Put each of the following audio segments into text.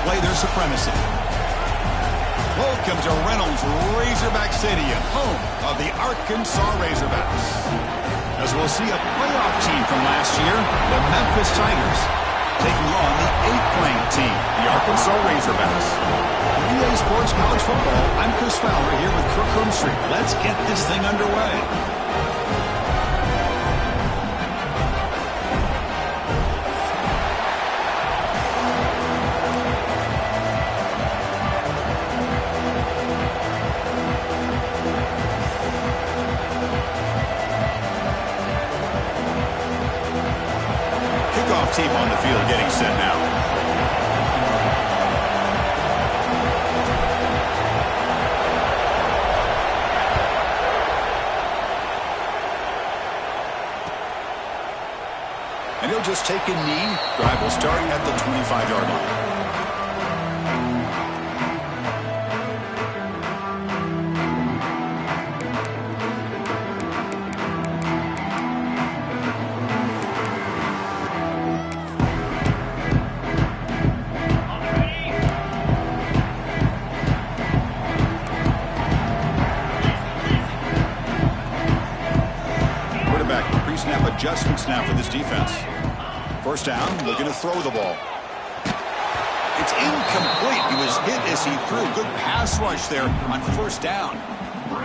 display their supremacy. Welcome to Reynolds Razorback Stadium, home of the Arkansas Razorbacks. As we'll see a playoff team from last year, the Memphis Tigers, taking on the 8th-ranked team, the Arkansas Razorbacks. For EA Sports College Football, I'm Chris Fowler here with Kirk Street. Let's get this thing underway. Team on the field getting set now. And he'll just take a knee. Drive will start at the 25-yard line. Adjustments now for this defense. First down, looking to throw the ball. It's incomplete. He was hit as he threw. Good pass rush there on first down.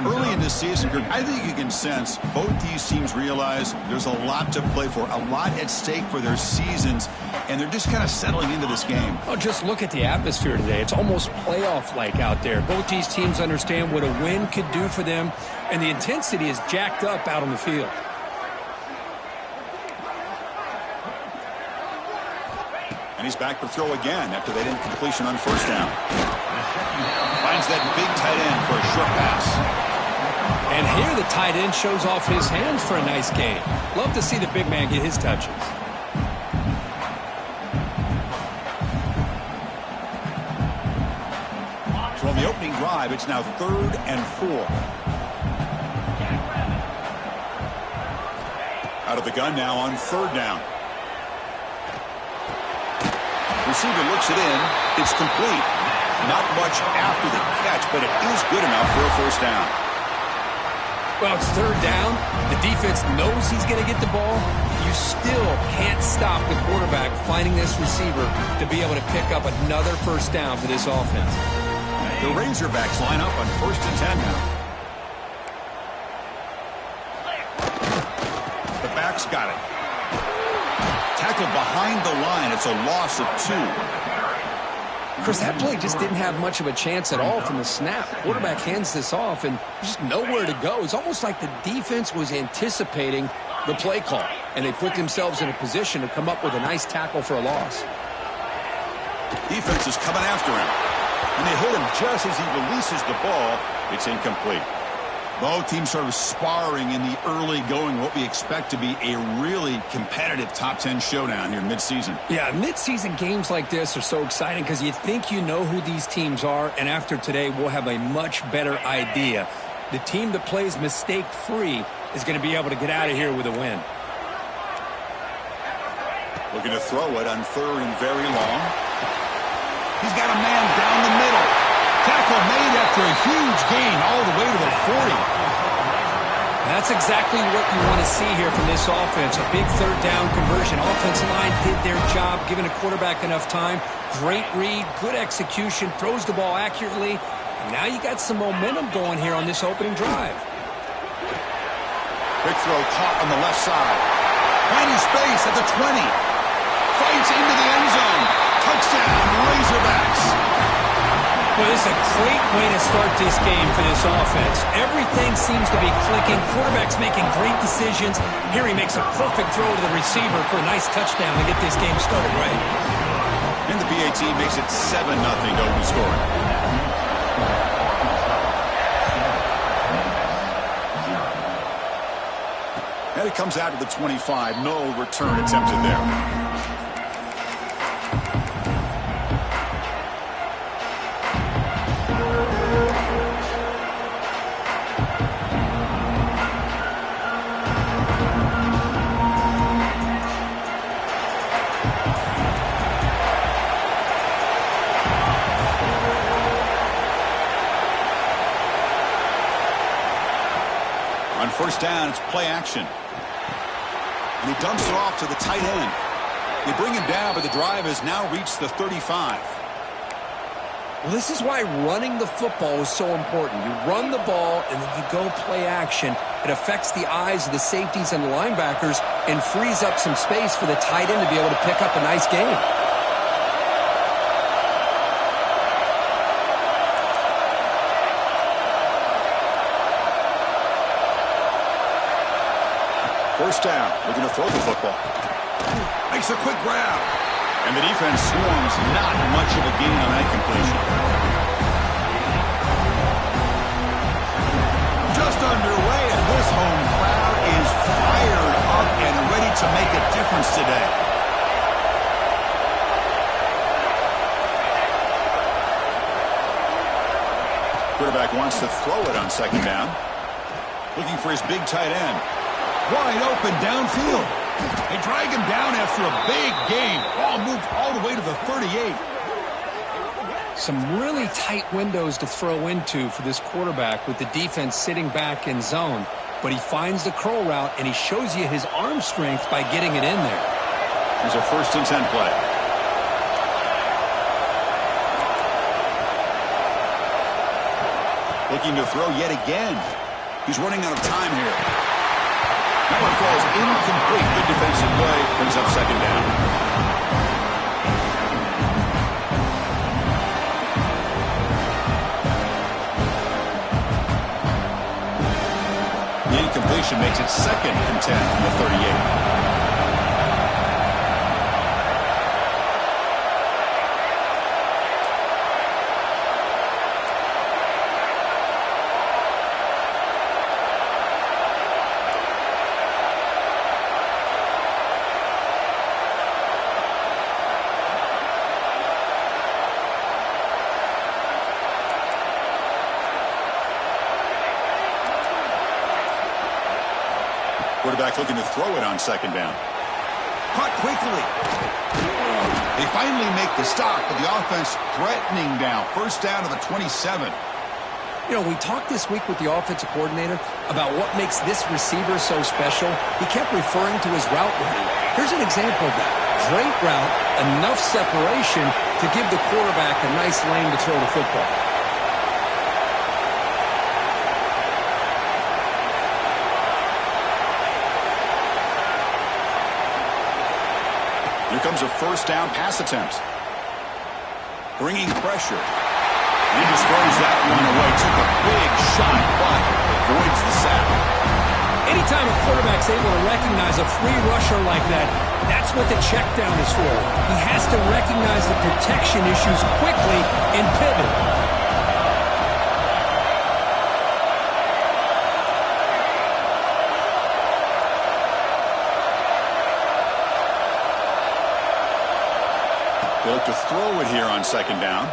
Early in this season, I think you can sense both these teams realize there's a lot to play for, a lot at stake for their seasons, and they're just kind of settling into this game. Oh, just look at the atmosphere today. It's almost playoff-like out there. Both these teams understand what a win could do for them, and the intensity is jacked up out on the field. And he's back to throw again after that incompletion on first down. Finds that big tight end for a short pass. And here the tight end shows off his hands for a nice gain. Love to see the big man get his touches. So on the opening drive, it's now 3rd and 4. Out of the gun now on 3rd down. Receiver looks it in. It's complete. Not much after the catch, but it is good enough for a first down. Well, it's 3rd down. The defense knows he's going to get the ball. You still can't stop the quarterback finding this receiver to be able to pick up another first down for this offense. The Razorbacks line up on 1st and 10 now. The back's got it. Tackled behind the line. It's a loss of 2. Chris, that play just didn't have much of a chance at all from the snap. Quarterback hands this off, and there's just nowhere to go. It's almost like the defense was anticipating the play call, and they put themselves in a position to come up with a nice tackle for a loss. Defense is coming after him, and they hit him just as he releases the ball. It's incomplete. Both teams sort of sparring in the early going, what we expect to be a really competitive top 10 showdown here mid-season. Yeah, mid-season games like this are so exciting because you think you know who these teams are, and after today we'll have a much better idea. The team that plays mistake-free is going to be able to get out of here with a win. Looking to throw it on 3rd and very long. He's got a man down the middle. Tackle made after a huge gain all the way to the 40. That's exactly what you want to see here from this offense. A big 3rd down conversion. Offensive line did their job, giving a quarterback enough time. Great read, good execution, throws the ball accurately. And now you got some momentum going here on this opening drive. Big throw caught on the left side. Finding space at the 20. Fights into the end zone. Touchdown, Razorbacks. Well, this is a great way to start this game for this offense. Everything seems to be clicking. Quarterback's making great decisions. Here he makes a perfect throw to the receiver for a nice touchdown to get this game started right. And the BAT makes it 7-0 to open scoring. And it comes out to the 25. No return attempted there. First down, it's play action. And he dumps it off to the tight end. They bring him down, but the drive has now reached the 35. Well, this is why running the football is so important. You run the ball, and then you go play action. It affects the eyes of the safeties and the linebackers and frees up some space for the tight end to be able to pick up a nice gain. First down, looking to throw the football. Makes a quick grab. And the defense swarms, not much of a gain on that completion. Just underway, and this home crowd is fired up and ready to make a difference today. Quarterback wants to throw it on second down. Looking for his big tight end. Wide open downfield. They drag him down after a big gain. Ball moved all the way to the 38. Some really tight windows to throw into for this quarterback with the defense sitting back in zone. But he finds the curl route, and he shows you his arm strength by getting it in there. Here's a 1st and 10 play. Looking to throw yet again. He's running out of time here. That one falls incomplete. Good defensive play. Brings up second down. The incompletion makes it 2nd and 10 from the 38. Quarterback looking to throw it on second down. Caught quickly. They finally make the stop, but the offense threatening down. First down to the 27. You know, we talked this week with the offensive coordinator about what makes this receiver so special. He kept referring to his route running. Here's an example of that. Great route, enough separation to give the quarterback a nice lane to throw the football. Here comes a first down pass attempt. Bringing pressure. He just throws that one away. Took a big shot, but avoids the sack. Anytime a quarterback's able to recognize a free rusher like that, that's what the check down is for. He has to recognize the protection issues quickly and pivot. They look to throw it here on second down.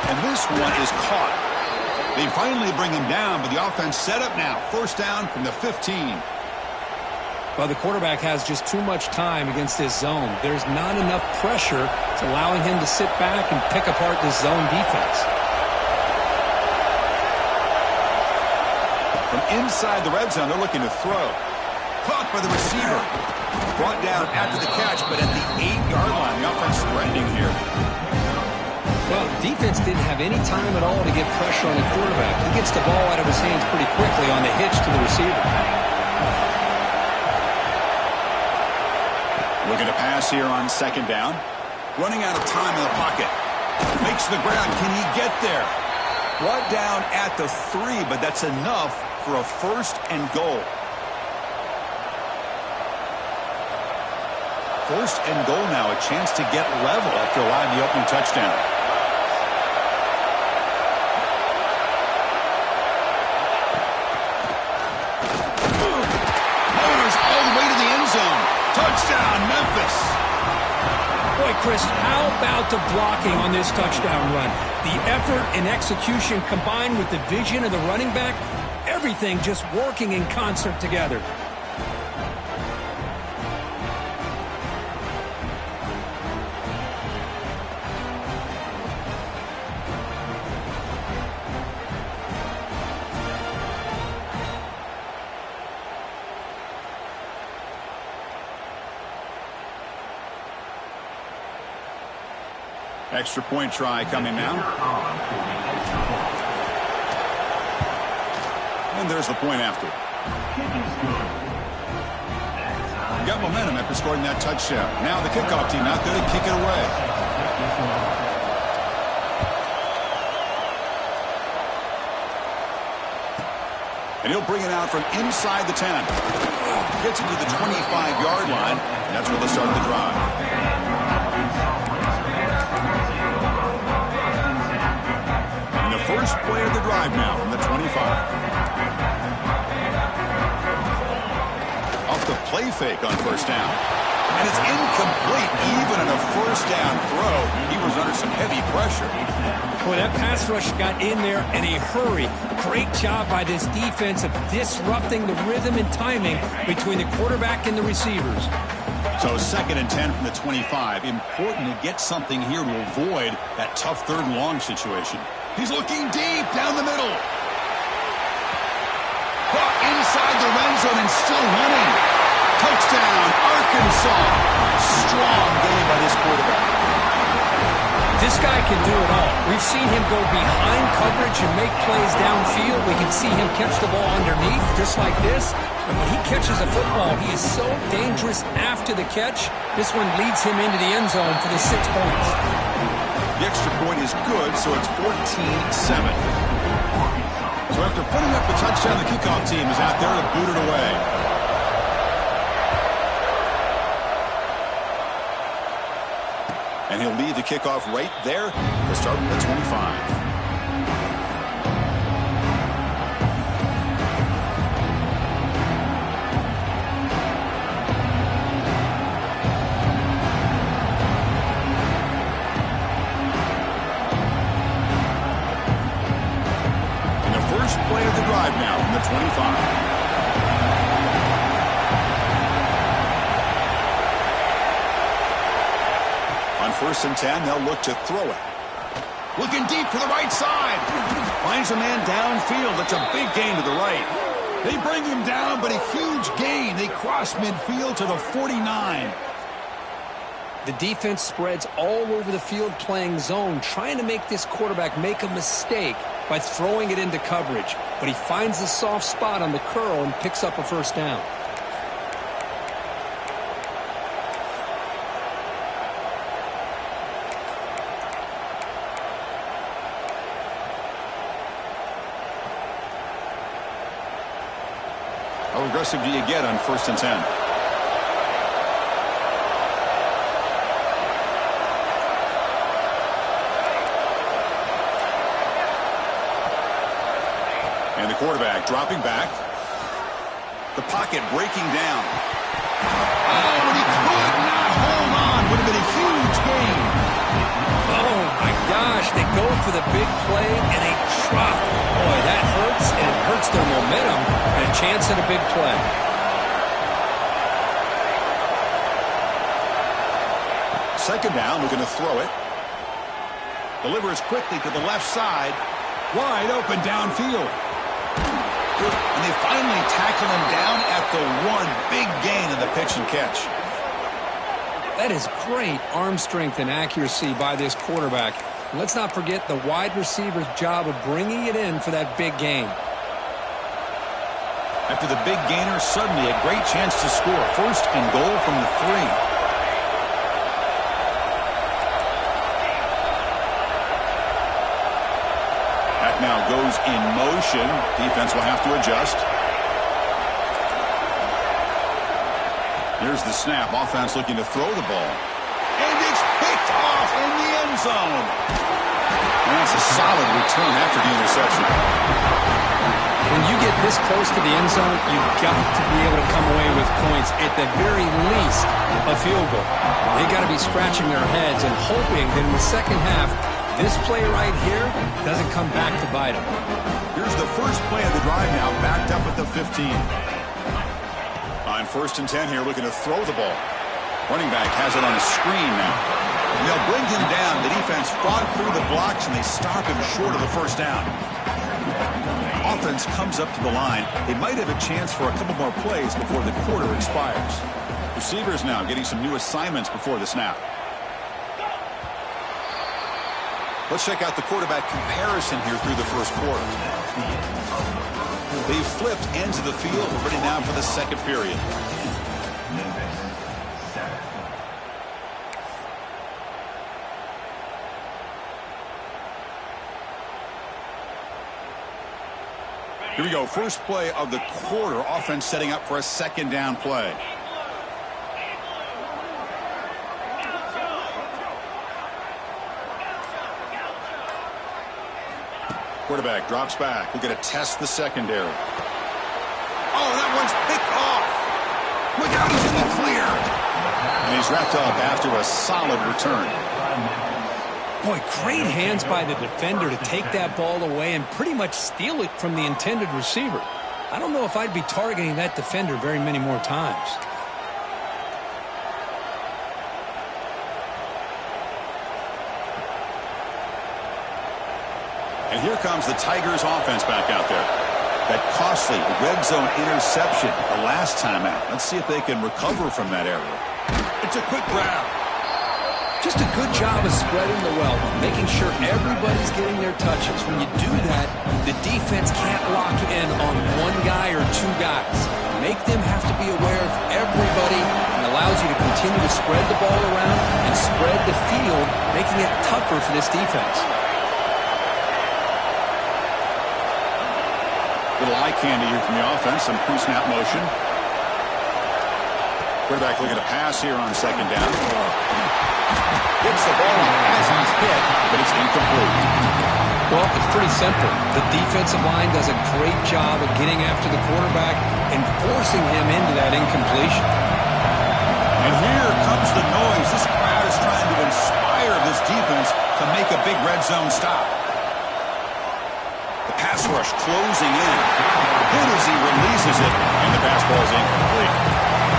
And this one is caught. They finally bring him down, but the offense set up now. First down from the 15. Well, the quarterback has just too much time against this zone. There's not enough pressure. It's allowing him to sit back and pick apart this zone defense. From inside the red zone, they're looking to throw. Caught by the receiver. Brought down after the catch, but at the 8-yard line, the offense threatening here. Well, defense didn't have any time at all to get pressure on the quarterback. He gets the ball out of his hands pretty quickly on the hitch to the receiver. Looking to pass here on second down. Running out of time in the pocket. Makes the grab. Can he get there? Brought down at the 3, but that's enough for a 1st and goal. 1st and goal now. A chance to get level after allowing the opening touchdown. Touchdown, Memphis. Boy, Chris, how about the blocking on this touchdown run? The effort and execution combined with the vision of the running back, everything just working in concert together. Extra point try coming now. And there's the point after. Got momentum after scoring that touchdown. Now the kickoff team out there to kick it away. And he'll bring it out from inside the 10. Gets it to the 25-yard line. And that's where they'll start the drive. And the first play of the drive now from the 25. Off the play fake on first down. And it's incomplete. Even on a first down throw, he was under some heavy pressure. Boy, that pass rush got in there in a hurry. Great job by this defense of disrupting the rhythm and timing between the quarterback and the receivers. So 2nd and 10 from the 25. Important to get something here to avoid that tough 3rd and long situation. He's looking deep down the middle. Inside the red zone and still running. Touchdown, Arkansas. Strong game by this quarterback. This guy can do it all. We've seen him go behind coverage and make plays downfield. We can see him catch the ball underneath, just like this. And when he catches a football, he is so dangerous after the catch. This one leads him into the end zone for the 6 points. The extra point is good, so it's 14-7. So after putting up the touchdown, the kickoff team is out there to boot it away. And he'll lead the kickoff right there to start with the 25. Play of the drive now from the 25. On 1st and 10, they'll look to throw it. Looking deep to the right side. Finds a man downfield. That's a big gain to the right. They bring him down, but a huge gain. They cross midfield to the 49. The defense spreads all over the field playing zone, trying to make this quarterback make a mistake by throwing it into coverage. But he finds the soft spot on the curl and picks up a first down. How aggressive do you get on 1st and 10? And the quarterback dropping back. The pocket breaking down. Oh, but he could not hold on. Would have been a huge gain. Oh, my gosh. They go for the big play, and they drop. Boy, that hurts, and it hurts their momentum and a chance at a big play. Second down, looking to throw it. Delivers quickly to the left side. Wide open downfield. And they finally tackle him down at the 1. Big gain in the pitch and catch. That is great arm strength and accuracy by this quarterback. And let's not forget the wide receiver's job of bringing it in for that big gain. After the big gainer, suddenly a great chance to score. 1st and goal from the 3. Now goes in motion. Defense will have to adjust. Here's the snap. Offense looking to throw the ball. And it's picked off in the end zone. And that's a solid return after the interception. When you get this close to the end zone, you've got to be able to come away with points, at the very least, a field goal. They got to be scratching their heads and hoping that in the second half, this play right here doesn't come back to bite them. Here's the first play of the drive now, backed up at the 15. On 1st and 10 here, looking to throw the ball. Running back has it on a screen now. And they'll bring him down. The defense fought through the blocks, and they stop him short of the first down. Offense comes up to the line. They might have a chance for a couple more plays before the quarter expires. Receivers now getting some new assignments before the snap. Let's check out the quarterback comparison here through the first quarter. They flipped ends of the field. We're ready now for the second period. Here we go. First play of the quarter. Offense setting up for a second down play. Quarterback drops back. We're going to test the secondary. Oh, that one's picked off. Look out, he's in the clear. And he's wrapped up after a solid return. Boy, great hands by the defender to take that ball away and pretty much steal it from the intended receiver. I don't know if I'd be targeting that defender very many more times. And here comes the Tigers offense back out there. That costly red zone interception the last time out. Let's see if they can recover from that error. It's a quick grab. Just a good job of spreading the wealth, making sure everybody's getting their touches. When you do that, the defense can't lock in on one guy or two guys. Make them have to be aware of everybody, and allows you to continue to spread the ball around and spread the field, making it tougher for this defense. Little eye candy here from the offense. Some pre-snap motion. Quarterback looking to pass here on second down. Gets the ball as he's hit, but it's incomplete. Well, it's pretty simple. The defensive line does a great job of getting after the quarterback and forcing him into that incompletion. And here comes the noise. This crowd is trying to inspire this defense to make a big red zone stop. The pass rush closing in. Then as he releases it, and the pass ball is incomplete.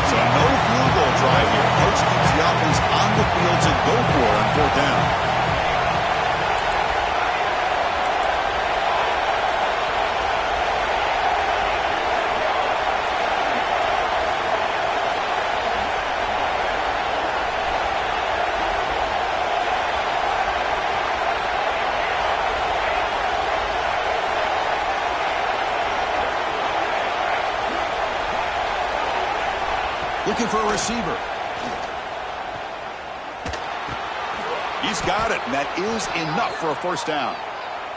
So no field goal try here. Coach keeps the offense on the field to go for on fourth down. Looking for a receiver. He's got it, and that is enough for a first down.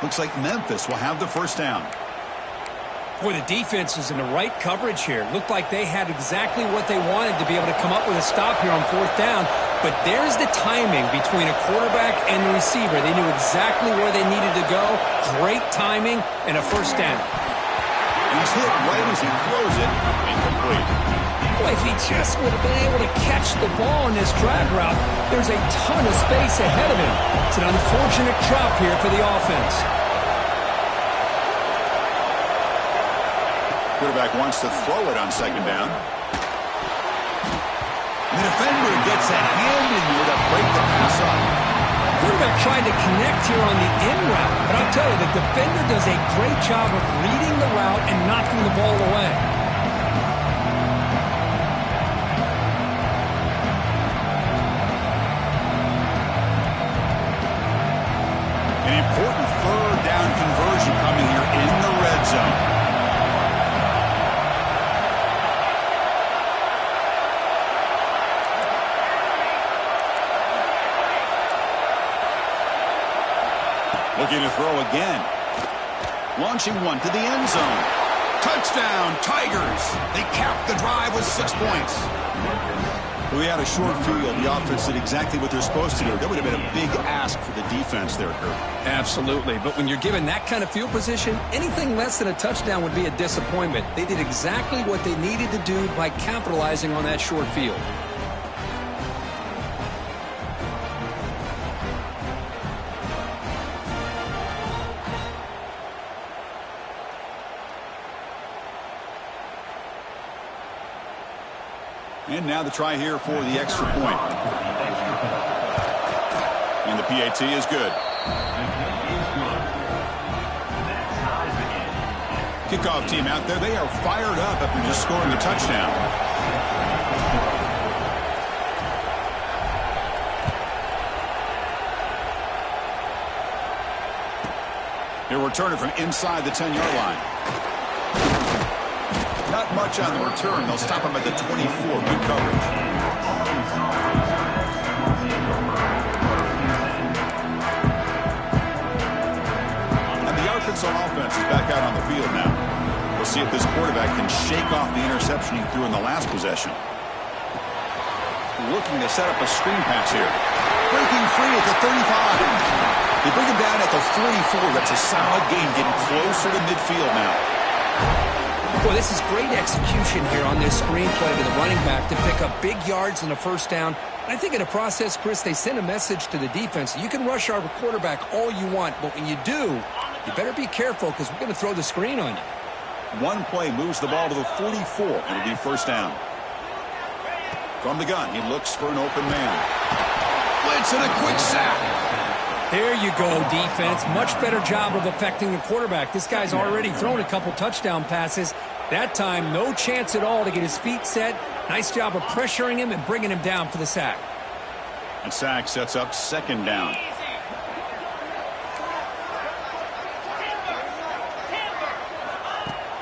Looks like Memphis will have the first down. Boy, the defense is in the right coverage here. Looked like they had exactly what they wanted to be able to come up with a stop here on fourth down. But there's the timing between a quarterback and the receiver. They knew exactly where they needed to go. Great timing and a first down. He's hit right as he throws it. Incomplete. Boy, if he just would have been able to catch the ball in this drag route, there's a ton of space ahead of him. It's an unfortunate drop here for the offense. Quarterback wants to throw it on second down. The defender gets a hand in there to break the pass up. Quarterback trying to connect here on the in route, but I'll tell you, the defender does a great job of reading the route and knocking the ball away. An important third down conversion coming here in the red zone. Looking to throw again. Launching one to the end zone. Touchdown, Tigers. They capped the drive with 6 points. We had a short field. The offense did exactly what they're supposed to do. That would have been a big ask for the defense there, Kurt. Absolutely. But when you're given that kind of field position, anything less than a touchdown would be a disappointment. They did exactly what they needed to do by capitalizing on that short field. And now the try here for the extra point. And the PAT is good. Kickoff team out there, they are fired up after just scoring a touchdown. He'll return it from inside the 10-yard line. Not much on the return. They'll stop him at the 24. Good coverage. And the Arkansas offense is back out on the field now. We'll see if this quarterback can shake off the interception he threw in the last possession. Looking to set up a screen pass here. Breaking free at the 35. They bring him down at the 44. That's a solid gain, getting closer to midfield now. Boy, this is great execution here on this screenplay to the running back to pick up big yards in the first down. I think in the process, Chris, they send a message to the defense. You can rush our quarterback all you want, but when you do, you better be careful because we're going to throw the screen on you. One play moves the ball to the 44, and it'll be first down. From the gun, he looks for an open man. Blitz and a quick sack. There you go, defense. Much better job of affecting the quarterback. This guy's already thrown a couple touchdown passes. That time, no chance at all to get his feet set. Nice job of pressuring him and bringing him down for the sack. And sack sets up second down.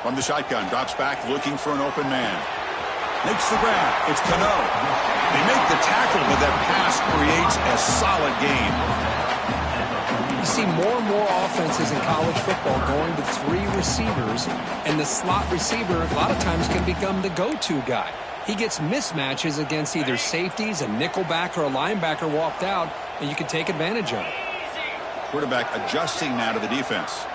From the shotgun, drops back, looking for an open man. Makes the grab. It's Cano. They make the tackle, but that pass creates a solid gain. You see more and more offenses in college football going to 3 receivers, and the slot receiver a lot of times can become the go-to guy. He gets mismatches against either safeties, a nickelback, or a linebacker walked out, and you can take advantage of it. Quarterback adjusting now to the defense.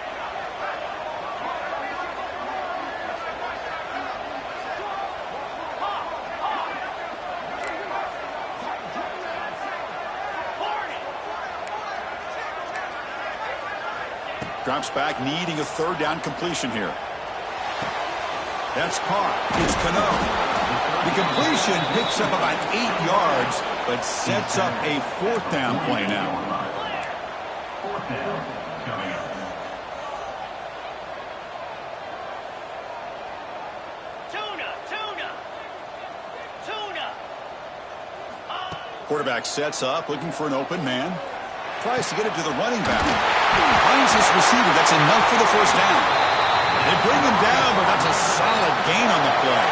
Drops back, needing a third down completion here. That's caught. It's Cano. The completion picks up about 8 yards, but sets up a fourth down play now. Fourth down coming up. Tuna. Quarterback sets up, looking for an open man. Tries to get it to the running back. Finds his receiver. That's enough for the first down. They bring him down, but that's a solid gain on the play.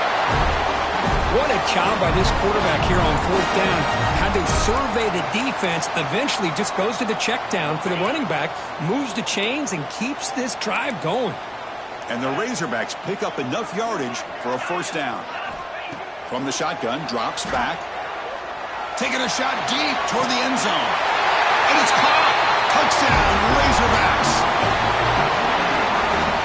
What a job by this quarterback here on fourth down. Had to survey the defense, eventually just goes to the check down for the running back, moves the chains, and keeps this drive going. And the Razorbacks pick up enough yardage for a first down. From the shotgun, drops back. Taking a shot deep toward the end zone. And it's caught. Touchdown, Razorbacks.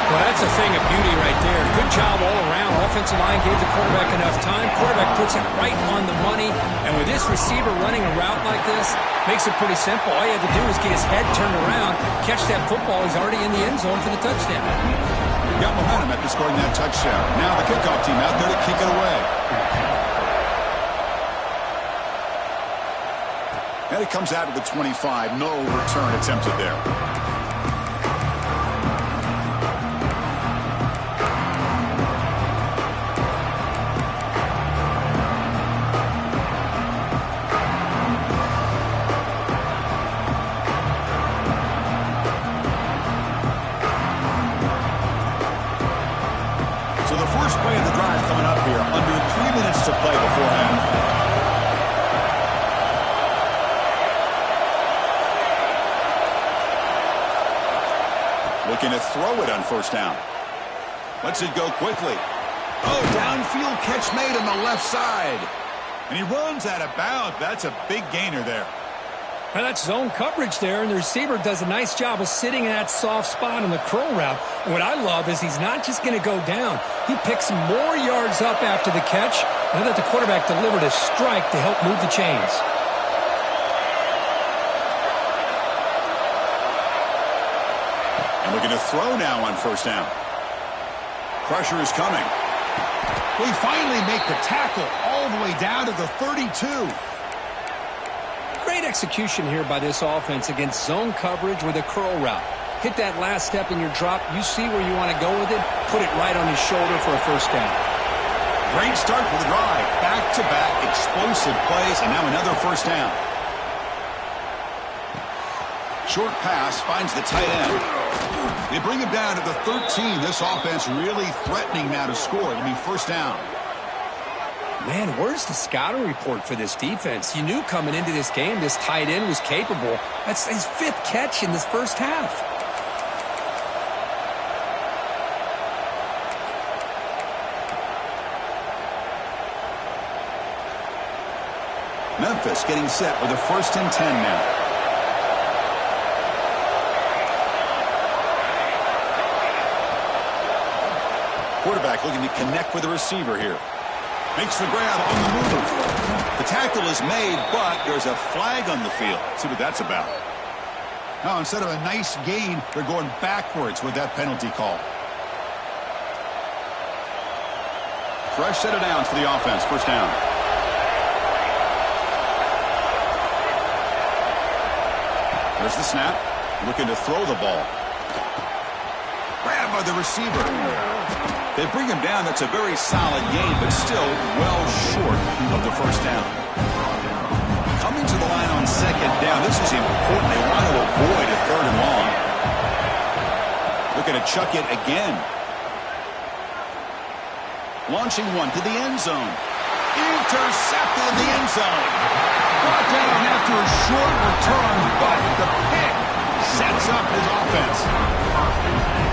Well, that's a thing of beauty right there. Good job all around. Offensive line gave the quarterback enough time. Quarterback puts it right on the money. And with this receiver running a route like this, makes it pretty simple. All you have to do is get his head turned around, catch that football. He's already in the end zone for the touchdown. Got momentum after scoring that touchdown. Now the kickoff team out there to kick it away. And it comes out of the 25. No return attempted there. So the first play of the drive coming up here. Under 3 minutes to play before half. Looking to throw it on first down. Lets it go quickly. Oh, downfield catch made on the left side. And he runs out of bounds. That's a big gainer there. Well, that's zone coverage there, and the receiver does a nice job of sitting in that soft spot on the curl route. And what I love is he's not just going to go down. He picks more yards up after the catch, now that the quarterback delivered a strike to help move the chains. Looking to throw now on first down. Pressure is coming. We finally make the tackle all the way down to the 32. Great execution here by this offense against zone coverage with a curl route. Hit that last step in your drop. You see where you want to go with it. Put it right on his shoulder for a first down. Great start for the drive. Back-to-back explosive plays, and now another first down. Short pass finds the tight end. They bring him down to the 13. This offense really threatening now to score. It'll be first down. Man, where's the scouting report for this defense? You knew coming into this game this tight end was capable. That's his 5th catch in this first half. Memphis getting set with a 1st and 10 now. Quarterback looking to connect with the receiver here. Makes the grab on the move. The tackle is made, but there's a flag on the field. Let's see what that's about. Now, instead of a nice gain, they're going backwards with that penalty call. Fresh set of downs for the offense. First down. There's the snap. Looking to throw the ball. Grab by the receiver. They bring him down. That's a very solid gain, but still well short of the first down. Coming to the line on 2nd down. This is important. They want to avoid a 3rd and long. Looking to chuck it again. Launching one to the end zone. Intercepted in the end zone. Brought down after a short return, but the pick sets up his offense.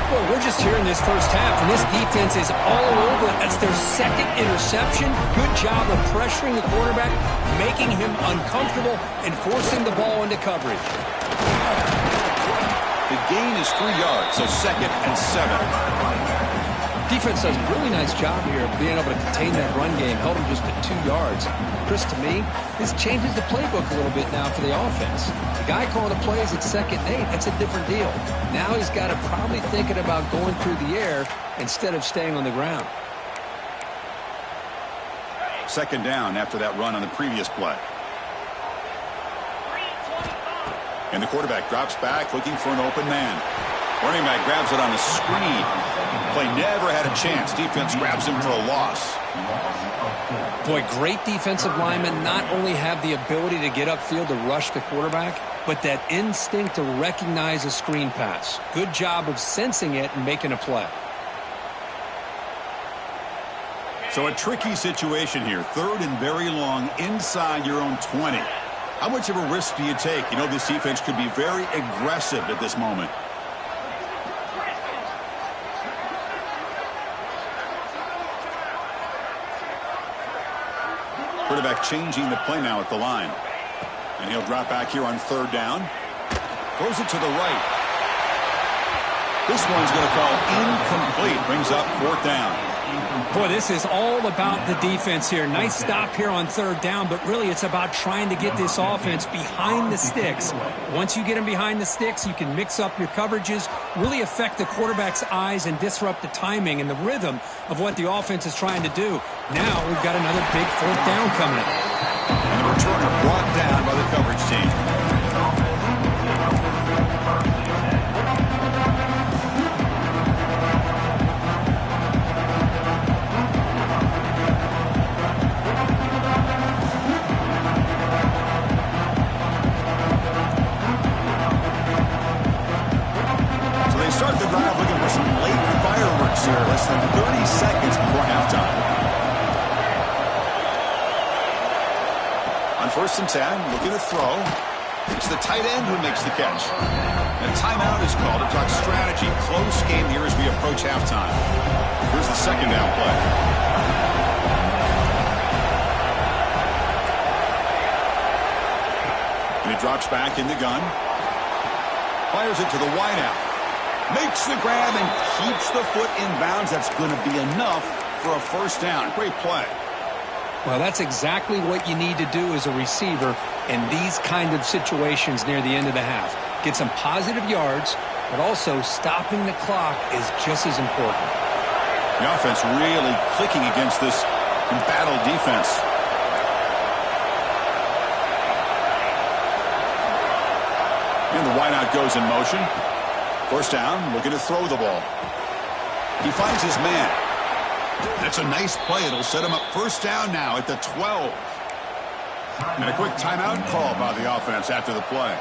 Well, we're just here in this first half, and this defense is all over it. That's their 2nd interception. Good job of pressuring the quarterback, making him uncomfortable, and forcing the ball into coverage. The gain is 3 yards, so 2nd and 7. Defense does a really nice job here of being able to contain that run game, held him just at 2 yards. Chris, to me, this changes the playbook a little bit now for the offense. The guy calling the plays at 2nd and 8, that's a different deal. Now he's got to probably thinking about going through the air instead of staying on the ground. 2nd down after that run on the previous play. And the quarterback drops back looking for an open man. Running back grabs it on the screen. Play never had a chance. Defense grabs him for a loss. Boy, great defensive linemen not only have the ability to get upfield to rush the quarterback, but that instinct to recognize a screen pass. Good job of sensing it and making a play. So a tricky situation here. 3rd and very long inside your own 20. How much of a risk do you take? You know this defense could be very aggressive at this moment. Quarterback changing the play now at the line. And he'll drop back here on 3rd down. Throws it to the right. This one's going to fall incomplete. Brings up 4th down. Boy, this is all about the defense here. Nice stop here on 3rd down, but really it's about trying to get this offense behind the sticks. Once you get them behind the sticks, you can mix up your coverages, really affect the quarterback's eyes and disrupt the timing and the rhythm of what the offense is trying to do. Now we've got another big 4th down coming up. And the returner brought down by the coverage team. Start the drive looking for some late fireworks here. Less than 30 seconds before halftime. On 1st and 10, looking to throw. It's the tight end who makes the catch. And a timeout is called to talk strategy. Close game here as we approach halftime. Here's the 2nd down play. And he drops back in the gun. Fires it to the wideout. Makes the grab and keeps the foot in bounds. That's going to be enough for a 1st down. Great play. Well, that's exactly what you need to do as a receiver in these kind of situations near the end of the half. Get some positive yards, but also stopping the clock is just as important. The offense really clicking against this embattled defense. And the wideout goes in motion. 1st down, looking to throw the ball. He finds his man. That's a nice play. It'll set him up 1st down now at the 12. And a quick timeout call by the offense after the play.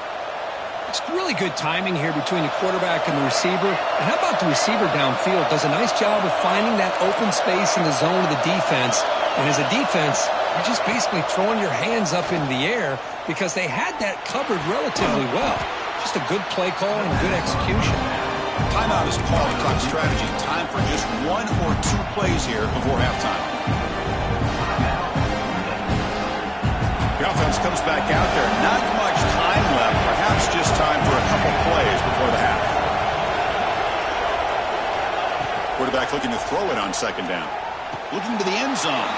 It's really good timing here between the quarterback and the receiver. And how about the receiver downfield? Does a nice job of finding that open space in the zone of the defense. And as a defense, you're just basically throwing your hands up in the air because they had that covered relatively well. Just a good play call and good execution. Timeout is called to talk strategy. Time for just 1 or 2 plays here before halftime. The offense comes back out there. Not much time left. Perhaps just time for a couple plays before the half. Quarterback looking to throw it on second down. Looking to the end zone.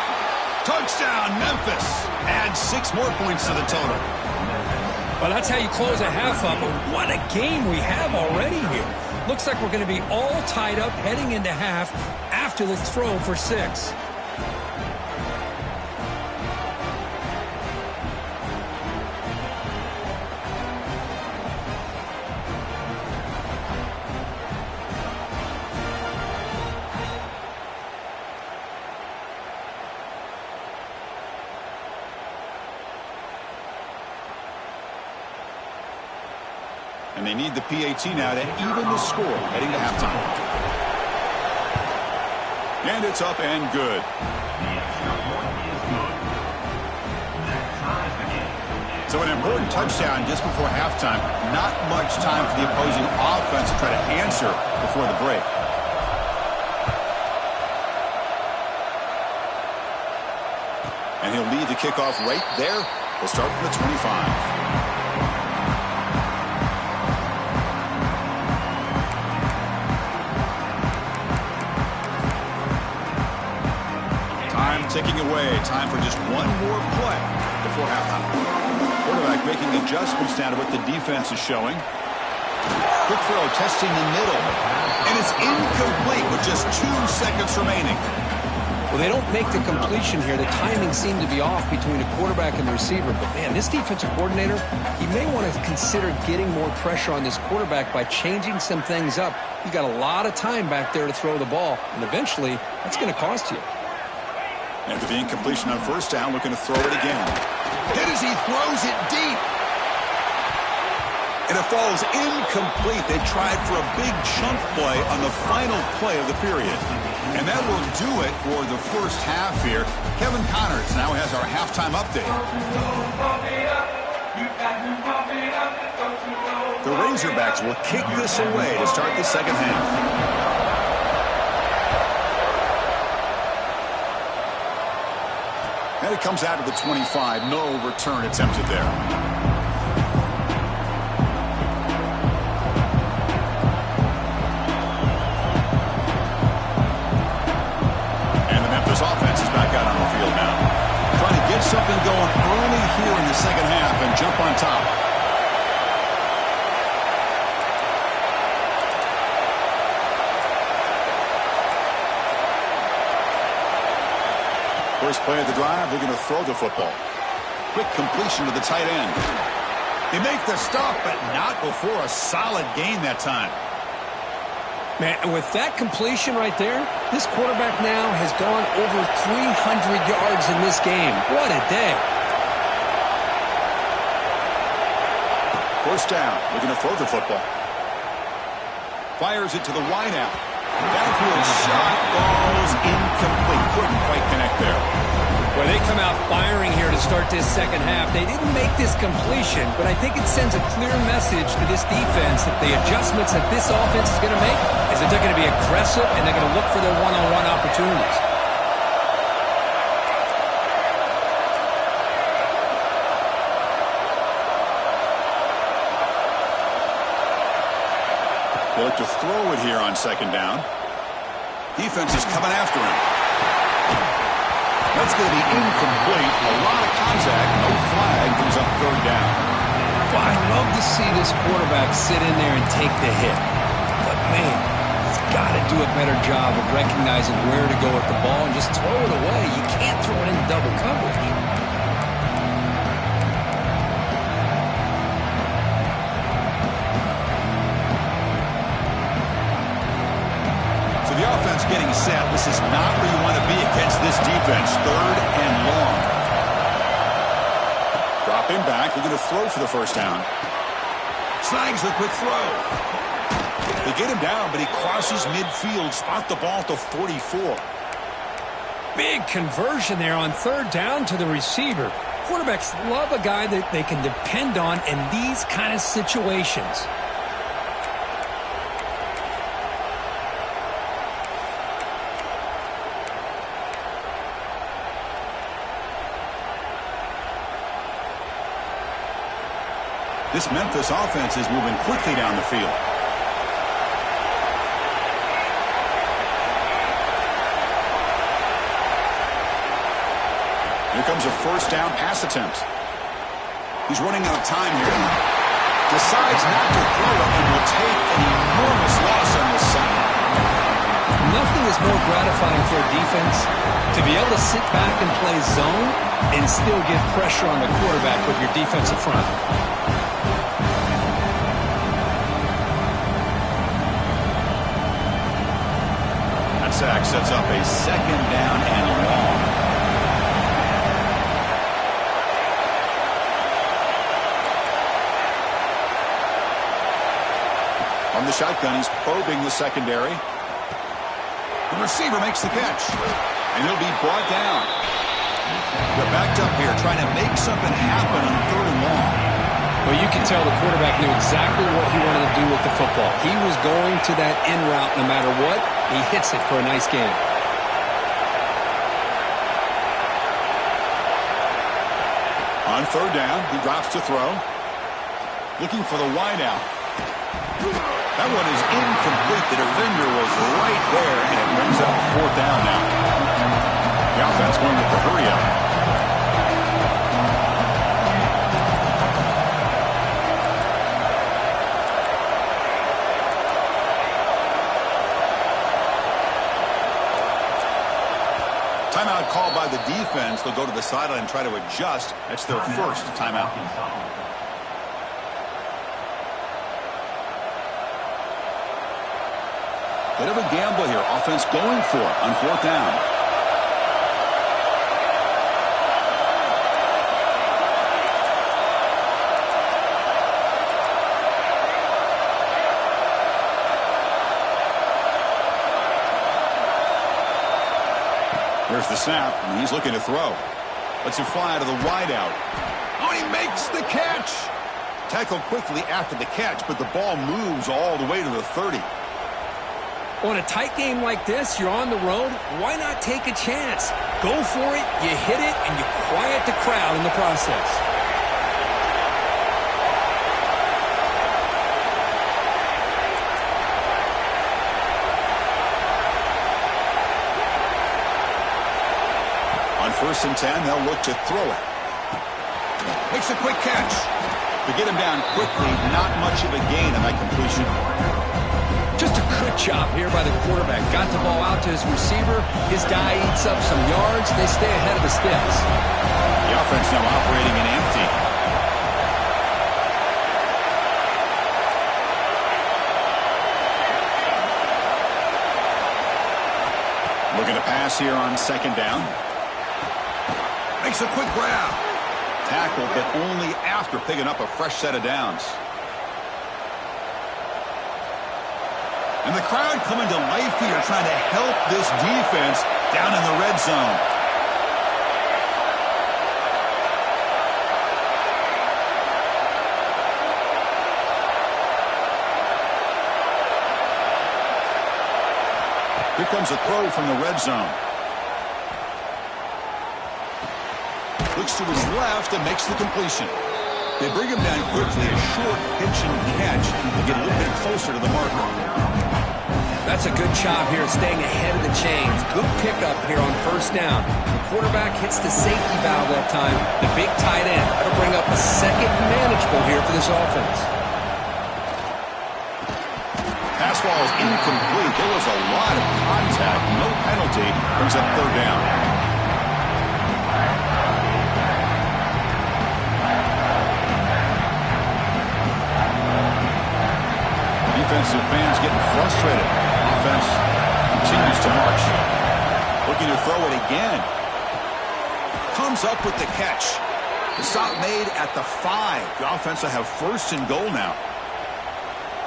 Touchdown, Memphis. Add 6 more points to the total. Well, that's how you close a half up. But what a game we have already here. Looks like we're going to be all tied up heading into half after the throw for 6. And they need the PAT now to even the score heading to halftime. And it's up and good. So an important touchdown just before halftime. Not much time for the opposing offense to try to answer before the break. And he'll lead the kickoff right there. He'll start from the 25. Ticking away. Time for just 1 more play before halftime. Quarterback making adjustments now to what the defense is showing. Quick throw, testing the middle. And it's incomplete with just 2 seconds remaining. Well, they don't make the completion here. The timing seemed to be off between the quarterback and the receiver. But, man, this defensive coordinator, he may want to consider getting more pressure on this quarterback by changing some things up. He's got a lot of time back there to throw the ball. And eventually, that's going to cost you. After the incompletion on first down, looking to throw it again. Hit as he throws it deep. And it falls incomplete. They tried for a big chunk play on the final play of the period. And that will do it for the first half here. Kevin Connors now has our halftime update. The Razorbacks will kick this away to start the second half. And it comes out of the 25. No return attempted there. And the Memphis offense is back out on the field now. Trying to get something going early here in the second half and jump on top. First play of the drive, they're going to throw the football. Quick completion to the tight end. They make the stop, but not before a solid gain that time. Man, with that completion right there, this quarterback now has gone over 300 yards in this game. What a day. First down, they're going to throw the football. Fires it to the wideout. Downfield shot falls incomplete. Couldn't quite connect there. Well, they come out firing here to start this second half. They didn't make this completion, but I think it sends a clear message to this defense that the adjustments that this offense is going to make is that they're going to be aggressive and they're going to look for their one-on-one opportunities. They look to throw it here on second down. Defense is coming after him. That's going to be incomplete. A lot of contact. No flag. Comes up third down. Well, I love to see this quarterback sit in there and take the hit. But, man, he's got to do a better job of recognizing where to go with the ball and just throw it away. You can't throw it into double coverage. The offense getting set. This is not where you want to be against this defense. Third and long. Dropping back. We're going to throw for the first down. Snags the quick throw. They get him down, but he crosses midfield. Spot the ball to 44. Big conversion there on third down to the receiver. Quarterbacks love a guy that they can depend on in these kind of situations. This Memphis offense is moving quickly down the field. Here comes a first down pass attempt. He's running out of time here. Decides not to throw it and will take an enormous loss on this side. Nothing is more gratifying for a defense to be able to sit back and play zone and still get pressure on the quarterback with your defensive front. That sack sets up a second down and long. On the shotgun, he's probing the secondary. The receiver makes the catch, and he'll be brought down. They're backed up here, trying to make something happen on third and long. Well, you can tell the quarterback knew exactly what he wanted to do with the football. He was going to that in route no matter what. He hits it for a nice gain. On third down, he drops to throw. Looking for the wideout. That one is incomplete. The defender was right there, and it brings up fourth down now. The offense going with the hurry up. Timeout called by the defense. They'll go to the sideline and try to adjust. That's their first timeout. Bit of a gamble here. Offense going for it on fourth down. There's the snap, and he's looking to throw. Lets it fly out of the wideout. Oh, he makes the catch. Tackled quickly after the catch, but the ball moves all the way to the 30. On a tight game like this, you're on the road. Why not take a chance? Go for it, you hit it, and you quiet the crowd in the process. On 1st and 10, they'll look to throw it. Makes a quick catch. To get him down quickly, not much of a gain on that completion. Just a good job here by the quarterback. Got the ball out to his receiver. His guy eats up some yards. They stay ahead of the sticks. The offense now operating in empty. Looking to pass here on second down. Makes a quick grab. Tackle, but only after picking up a fresh set of downs. And the crowd coming to life here, trying to help this defense down in the red zone. Here comes a throw from the red zone. Looks to his left and makes the completion. They bring him down quickly, a short pitch and catch to get a little bit closer to the marker. That's a good job here, staying ahead of the chains. Good pickup here on first down. The quarterback hits the safety valve that time. The big tight end. That'll bring up a second manageable here for this offense. Pass ball is incomplete. There was a lot of contact. No penalty. Brings up third down. Defensive fans getting frustrated. Offense continues to march. Looking to throw it again. Comes up with the catch. The stop made at the 5. The offense will have first and goal now.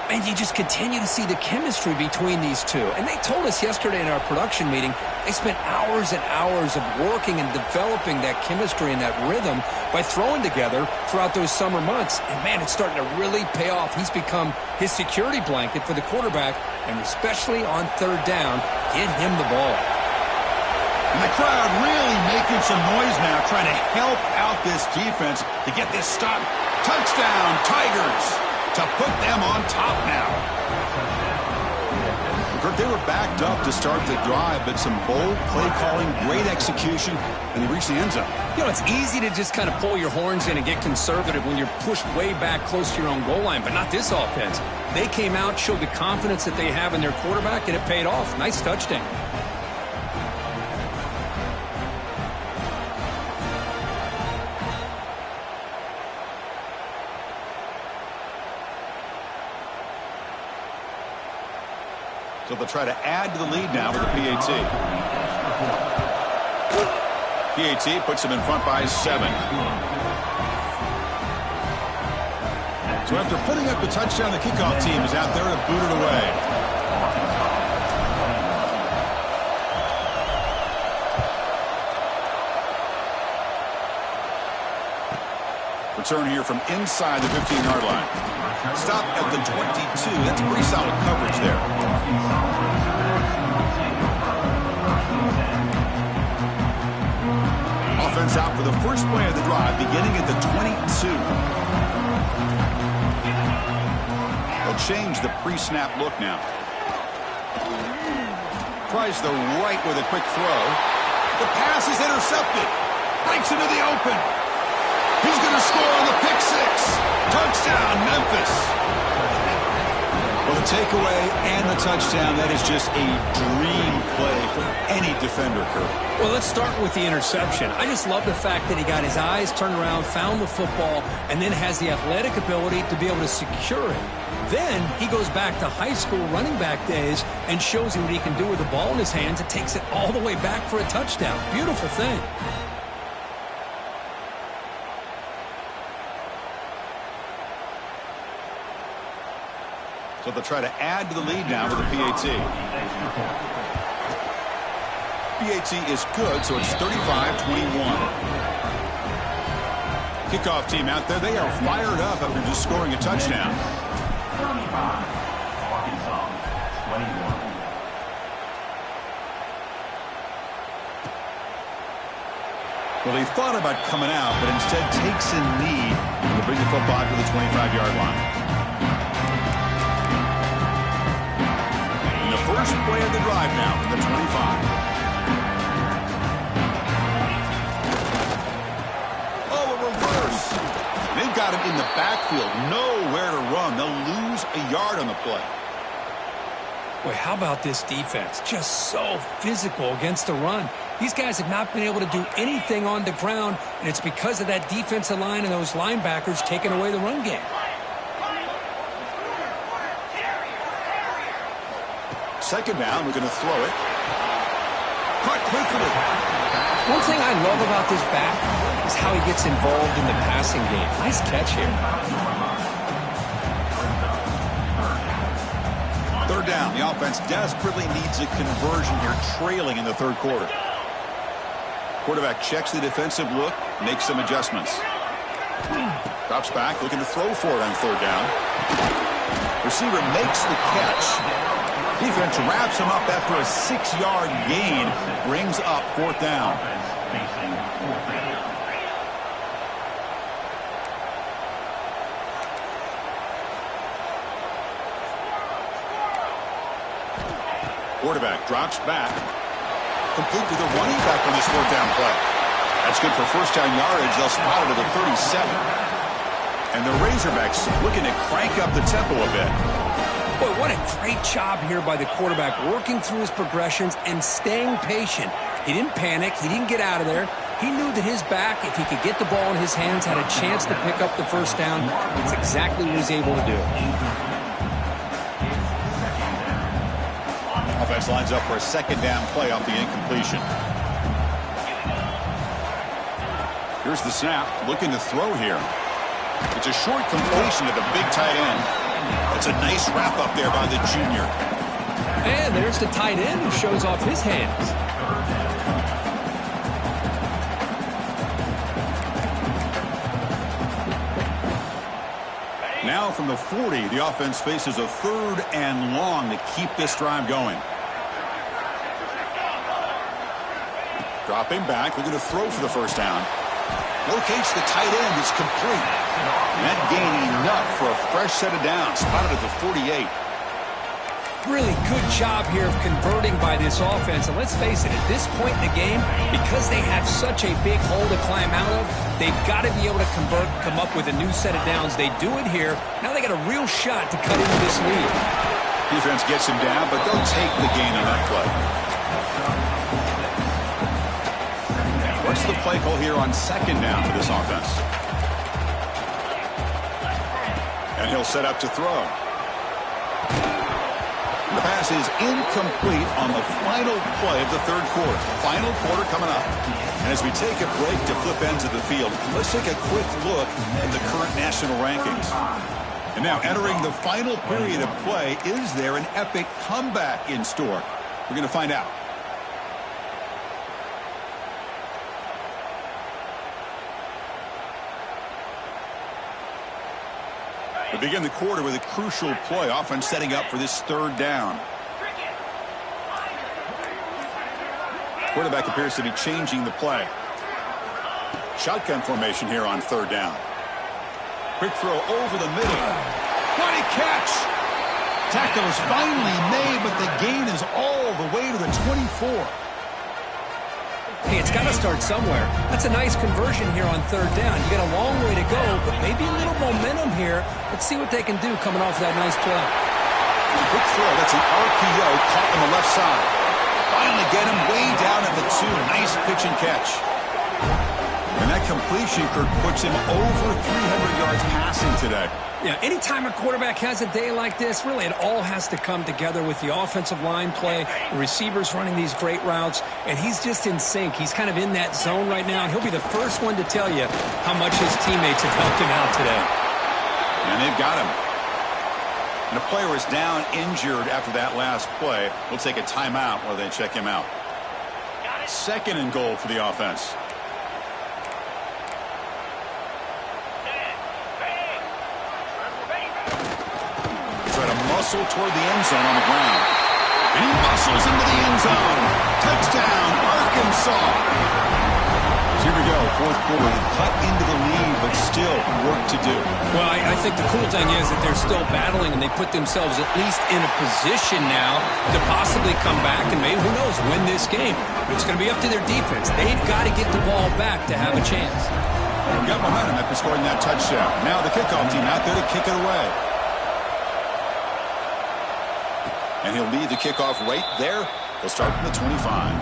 And you just continue to see the chemistry between these two. And they told us yesterday in our production meeting, they spent hours and hours of working and developing that chemistry and that rhythm by throwing together throughout those summer months. And, man, it's starting to really pay off. He's become his security blanket for the quarterback, and especially on third down, get him the ball. And the crowd really making some noise now, trying to help out this defense to get this stop. Touchdown, Tigers! To put them on top now. Kirk, they were backed up to start the drive, but some bold play calling, great execution, and they reached the end zone. You know, it's easy to just kind of pull your horns in and get conservative when you're pushed way back close to your own goal line, but not this offense. They came out, showed the confidence that they have in their quarterback, and it paid off. Nice touchdown. So they'll try to add to the lead now with the PAT. PAT puts them in front by 7. So after putting up the touchdown, the kickoff team is out there to boot it away. Return here from inside the 15-yard line. Stop at the 22. That's pretty solid coverage there. Offense out for the first play of the drive, beginning at the 22. They'll change the pre-snap look now. Tries the right with a quick throw. The pass is intercepted. Breaks into the open. He's going to score on the pick six. Touchdown, Memphis. Well, the takeaway and the touchdown, that is just a dream play for any defender, Kirk. Well, let's start with the interception. I just love the fact that he got his eyes turned around, found the football, and then has the athletic ability to be able to secure it. Then he goes back to high school running back days and shows you what he can do with the ball in his hands. It takes it all the way back for a touchdown. Beautiful thing. So they'll try to add to the lead now with the PAT. PAT is good, so it's 35-21. Kickoff team out there, they are fired up after just scoring a touchdown. Well, he thought about coming out, but instead takes a knee to bring the football to the 25-yard line. And the first play of the drive now from the 25. Oh, a reverse. They've got him in the backfield, nowhere to run. They'll lose a yard on the play. Boy, how about this defense? Just so physical against the run. These guys have not been able to do anything on the ground, and it's because of that defensive line and those linebackers taking away the run game. Second down, we're going to throw it. Caught quickly. One thing I love about this back is how he gets involved in the passing game. Nice catch here. Third down. The offense desperately needs a conversion here, trailing in the third quarter. Quarterback checks the defensive look, makes some adjustments. Drops back, looking to throw for it on third down. Receiver makes the catch. Defense wraps him up after a 6-yard gain, brings up fourth down. Quarterback drops back. Complete to the running back on this fourth down play. That's good for first down yardage. They'll spot it at the 37. And the Razorbacks looking to crank up the tempo a bit. Boy, what a great job here by the quarterback, working through his progressions and staying patient. He didn't panic. He didn't get out of there. He knew that his back, if he could get the ball in his hands, had a chance to pick up the first down. That's exactly what he's able to do. Offense lines up for a second down play off the incompletion. Here's the snap, looking to throw here. It's a short completion to the big tight end. That's a nice wrap up there by the junior. And there's the tight end who shows off his hands. Now from the 40, the offense faces a 3rd and long to keep this drive going. Dropping back, looking to throw for the first down. Locates the tight end, it's complete. And that gain enough for a fresh set of downs, spotted at the 48. Really good job here of converting by this offense. And let's face it, at this point in the game, because they have such a big hole to climb out of, they've got to be able to convert, come up with a new set of downs. They do it here. Now they got a real shot to cut into this lead. Defense gets him down, but they'll take the gain on that play. What's the play call here on 2nd down for this offense? And he'll set up to throw. The pass is incomplete on the final play of the 3rd quarter. Final quarter coming up. And as we take a break to flip ends of the field, let's take a quick look at the current national rankings. And now entering the final period of play, is there an epic comeback in store? We're going to find out. We begin the quarter with a crucial play, offense setting up for this 3rd down. Quarterback appears to be changing the play. Shotgun formation here on 3rd down. Quick throw over the middle. What a catch! Tackle is finally made, but the gain is all the way to the 24. Hey, it's got to start somewhere. That's a nice conversion here on 3rd down. You got a long way to go, but maybe a little momentum here. Let's see what they can do coming off that nice play. Quick throw. That's an RPO caught on the left side. Finally get him way down at the 2. Nice pitch and catch. And that completion, Kirk, puts him over 300 yards passing today. Yeah, anytime a quarterback has a day like this, really it all has to come together with the offensive line play, the receivers running these great routes, and he's just in sync. He's kind of in that zone right now, and he'll be the first one to tell you how much his teammates have helped him out today. And they've got him. And the player is down injured after that last play. We'll take a timeout while they check him out. 2nd and goal for the offense. Muscle toward the end zone on the ground. And he muscles into the end zone. Touchdown, Arkansas. So here we go, 4th quarter. Cut into the lead, but still work to do. Well, I think the cool thing is that they're still battling, and they put themselves at least in a position now to possibly come back and maybe, who knows, win this game. It's going to be up to their defense. They've got to get the ball back to have a chance. We got momentum after scoring that touchdown. Now the kickoff team out there to kick it away. And he'll lead the kickoff right there. He'll start from the 25.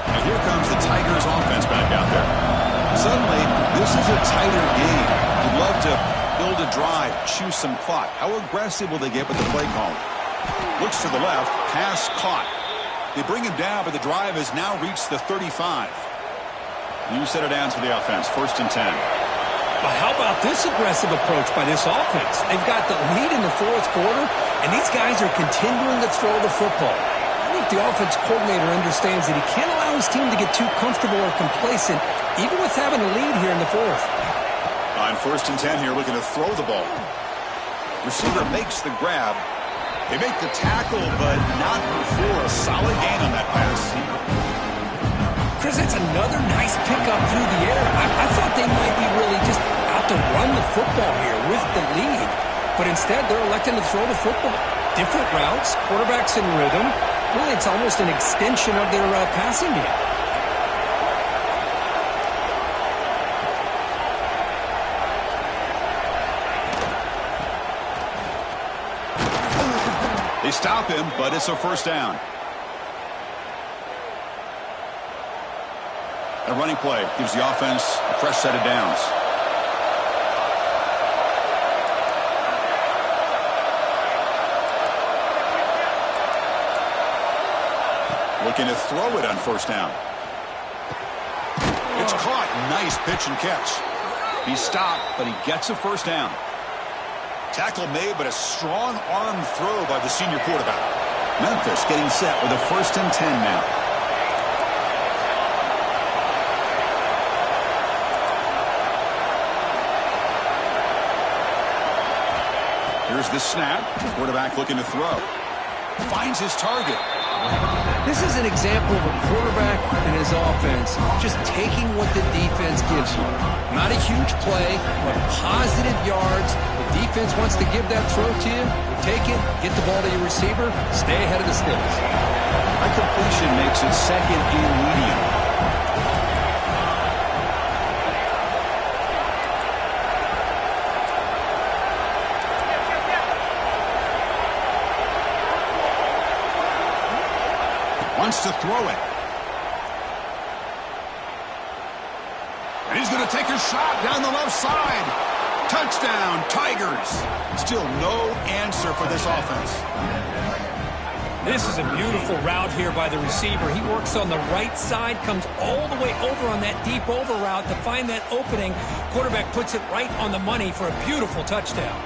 And here comes the Tigers offense back out there. Suddenly, this is a tighter game. You'd love to build a drive, choose some clock. How aggressive will they get with the play call? Looks to the left, pass caught. They bring him down, but the drive has now reached the 35. New set of downs for the offense, 1st and 10. Well, how about this aggressive approach by this offense? They've got the lead in the 4th quarter, and these guys are continuing to throw the football. I think the offense coordinator understands that he can't allow his team to get too comfortable or complacent, even with having a lead here in the 4th. On 1st and 10 here, looking to throw the ball. Receiver makes the grab. They make the tackle, but not before a solid gain on that pass. Chris, that's another nice pickup through the air. I thought they might be really just out to run the football here with the lead. But instead, they're electing to throw the football. Different routes, quarterbacks in rhythm. Really, it's almost an extension of their passing game. They stop him, but it's a 1st down. A running play gives the offense a fresh set of downs. looking to throw it on first down. It's caught. Nice pitch and catch. He stopped, but he gets a first down. Tackle made, but a strong arm throw by the senior quarterback. Memphis getting set with a 1st and 10 now. Here's the snap. Quarterback looking to throw. Finds his target. This is an example of a quarterback and his offense just taking what the defense gives you. Not a huge play, but positive yards. The defense wants to give that throw to you. You take it, get the ball to your receiver, stay ahead of the sticks. That completion makes it 2nd and medium. Wants to throw it. And he's going to take a shot down the left side. Touchdown, Tigers. Still no answer for this offense. This is a beautiful route here by the receiver. He works on the right side, comes all the way over on that deep over route to find that opening. Quarterback puts it right on the money for a beautiful touchdown.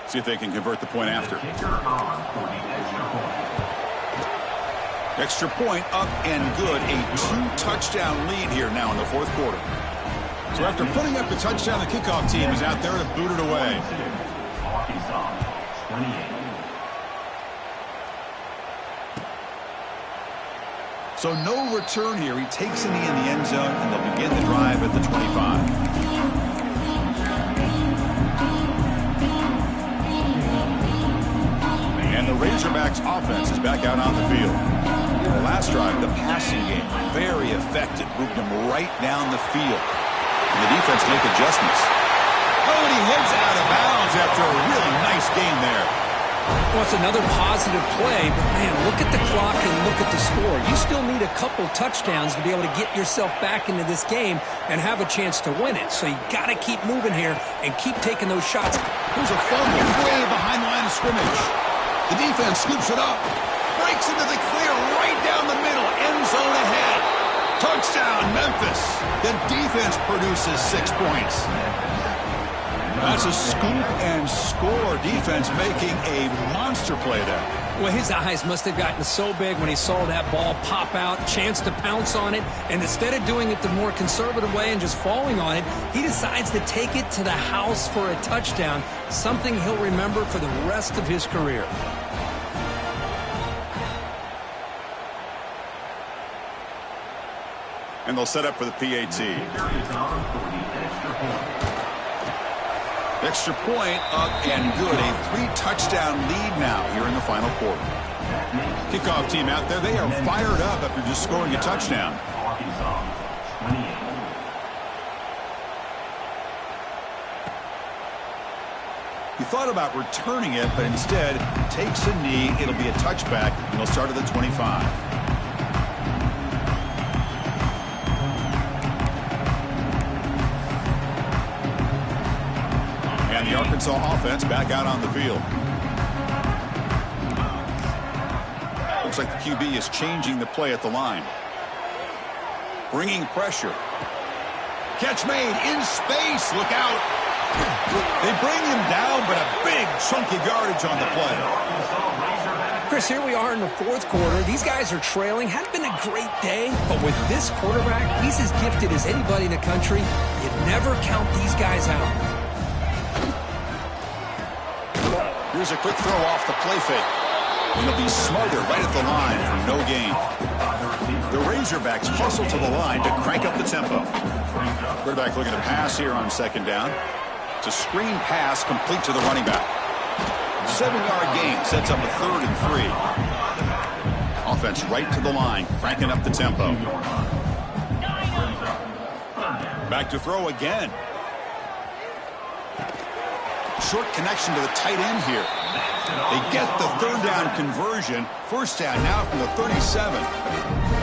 See if they can convert the point after. Extra point up and good. A 2-touchdown lead here now in the 4th quarter. So after putting up the touchdown, the kickoff team is out there to boot it away. So no return here. He takes a knee in the end zone, and they'll begin the drive at the 25. And the Razorbacks offense is back out on the field. The last drive, the passing game, very effective. Moved them right down the field. And the defense make adjustments. Oh, and he heads out of bounds after a really nice game there. Well, it's another positive play, but man, look at the clock and look at the score. You still need a couple touchdowns to be able to get yourself back into this game and have a chance to win it. So you got to keep moving here and keep taking those shots. There's a fumble way behind the line of scrimmage. The defense scoops it up, breaks into the clear right down the middle, end zone ahead. Touchdown, Memphis. The defense produces 6 points. That's a scoop and score. Defense making a monster play there. Well, his eyes must have gotten so big when he saw that ball pop out, chance to pounce on it, and instead of doing it the more conservative way and just falling on it, he decides to take it to the house for a touchdown, something he'll remember for the rest of his career. And they'll set up for the PAT. Extra point up and good. A 3-touchdown lead now here in the final quarter. Kickoff team out there. They are fired up after just scoring a touchdown. He thought about returning it, but instead takes a knee. It'll be a touchback, and they'll start at the 25. And the Arkansas offense back out on the field. Looks like the QB is changing the play at the line. Bringing pressure. Catch made in space. Look out. They bring him down, but a big chunky yardage on the play. Chris, here we are in the 4th quarter. These guys are trailing. Hadn't been a great day, but with this quarterback, he's as gifted as anybody in the country. You never count these guys out. Here's a quick throw off the play fake. And they'll be smothered right at the line for no gain. The Razorbacks hustle to the line to crank up the tempo. Quarterback looking to pass here on 2nd down. It's a screen pass complete to the running back. 7-yard gain sets up a 3rd and 3. Offense right to the line, cranking up the tempo. Back to throw again. Short connection to the tight end here. They get the third down conversion. First down now from the 37.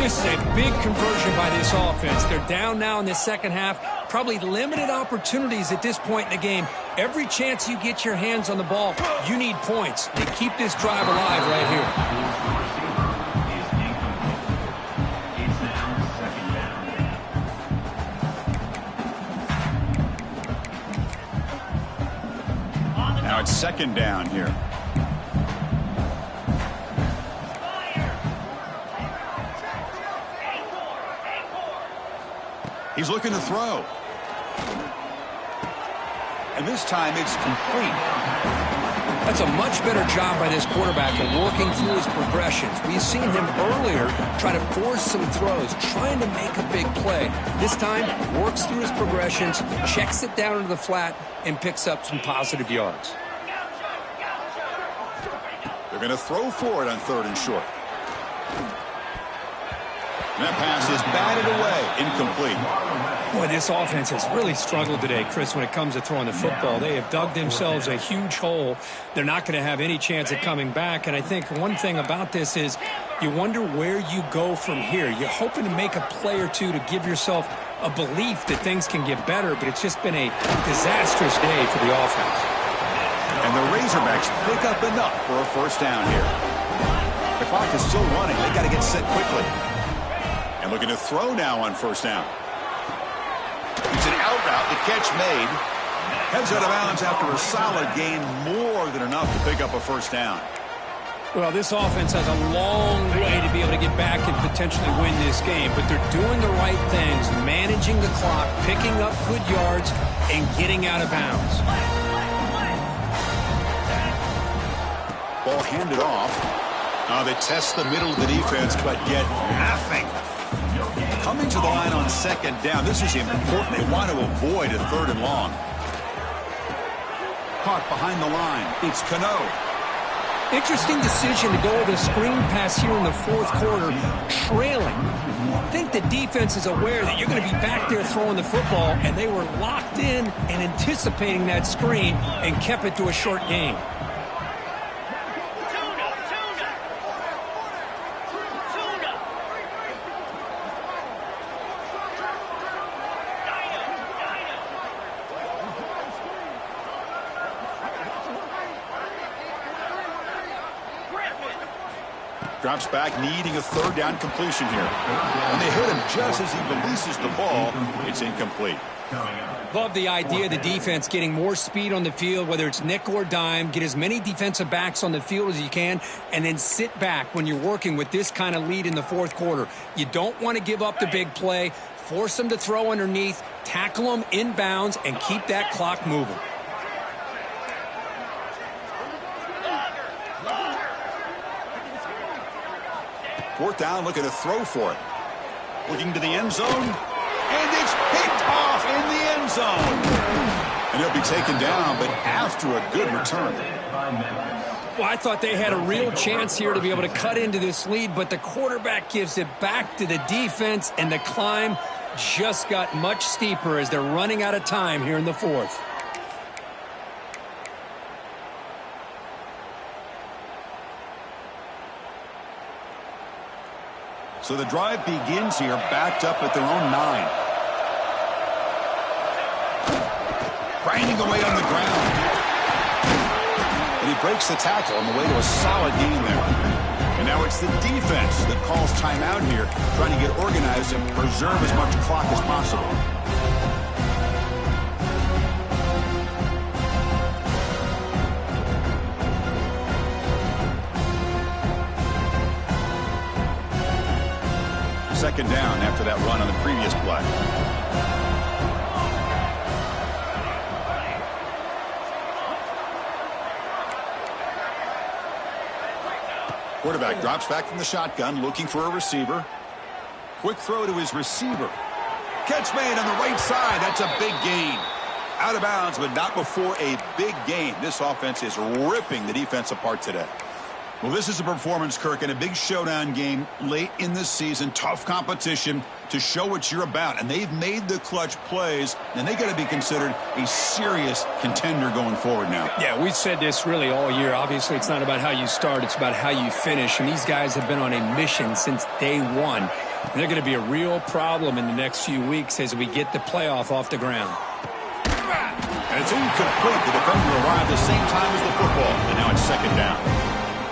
This is a big conversion by this offense. They're down now in the second half. Probably limited opportunities at this point in the game. Every chance you get your hands on the ball, you need points. They keep this drive alive right here. Now it's second down here. He's looking to throw. And this time it's complete. That's a much better job by this quarterback at working through his progressions. We've seen him earlier try to force some throws, trying to make a big play. This time, works through his progressions, checks it down into the flat, and picks up some positive yards. They're going to throw for it on third and short. And that pass is batted away, incomplete. Boy, this offense has really struggled today, Chris, when it comes to throwing the football. They have dug themselves a huge hole. They're not going to have any chance of coming back. And I think one thing about this is you wonder where you go from here. You're hoping to make a play or two to give yourself a belief that things can get better, but it's just been a disastrous day for the offense. And the Razorbacks pick up enough for a first down here. The clock is still running. They got to get set quickly. And looking to throw now on first down. It's an out route. The catch made. Heads out of bounds after a solid gain, more than enough to pick up a first down. Well, this offense has a long way to be able to get back and potentially win this game, but they're doing the right things, managing the clock, picking up good yards, and getting out of bounds. Ball handed off. They test the middle of the defense, but get nothing. Coming to the line on second down. This is important. They want to avoid a third and long. Caught behind the line. It's Cano. Interesting decision to go with a screen pass here in the fourth quarter, trailing. I think the defense is aware that you're going to be back there throwing the football, and they were locked in and anticipating that screen and kept it to a short gain. Drops back, needing a third down completion here. And they hit him just as he releases the ball. It's incomplete. Love the idea of the defense getting more speed on the field, whether it's nickel or dime. Get as many defensive backs on the field as you can, and then sit back when you're working with this kind of lead in the fourth quarter. You don't want to give up the big play. Force them to throw underneath, tackle them inbounds, and keep that clock moving. Fourth down, looking to throw for it. Looking to the end zone. And it's picked off in the end zone. And he'll be taken down, but after a good return. Well, I thought they had a real chance here to be able to cut into this lead, but the quarterback gives it back to the defense, and the climb just got much steeper as they're running out of time here in the fourth. So the drive begins here, backed up at their own 9. Grinding away on the ground. And he breaks the tackle on the way to a solid gain there. And now it's the defense that calls timeout here, trying to get organized and preserve as much clock as possible. Second down after that run on the previous play. Quarterback drops back from the shotgun, looking for a receiver. Quick throw to his receiver. Catch made on the right side. That's a big gain. Out of bounds, but not before a big gain. This offense is ripping the defense apart today. Well, this is a performance, Kirk, in a big showdown game late in the season. Tough competition to show what you're about. And they've made the clutch plays, and they got to be considered a serious contender going forward now. Yeah, we've said this really all year. Obviously, it's not about how you start. It's about how you finish. And these guys have been on a mission since day one. And they're going to be a real problem in the next few weeks as we get the playoff off the ground. And it's incomplete. The defender arrived the same time as the football. And now it's second down.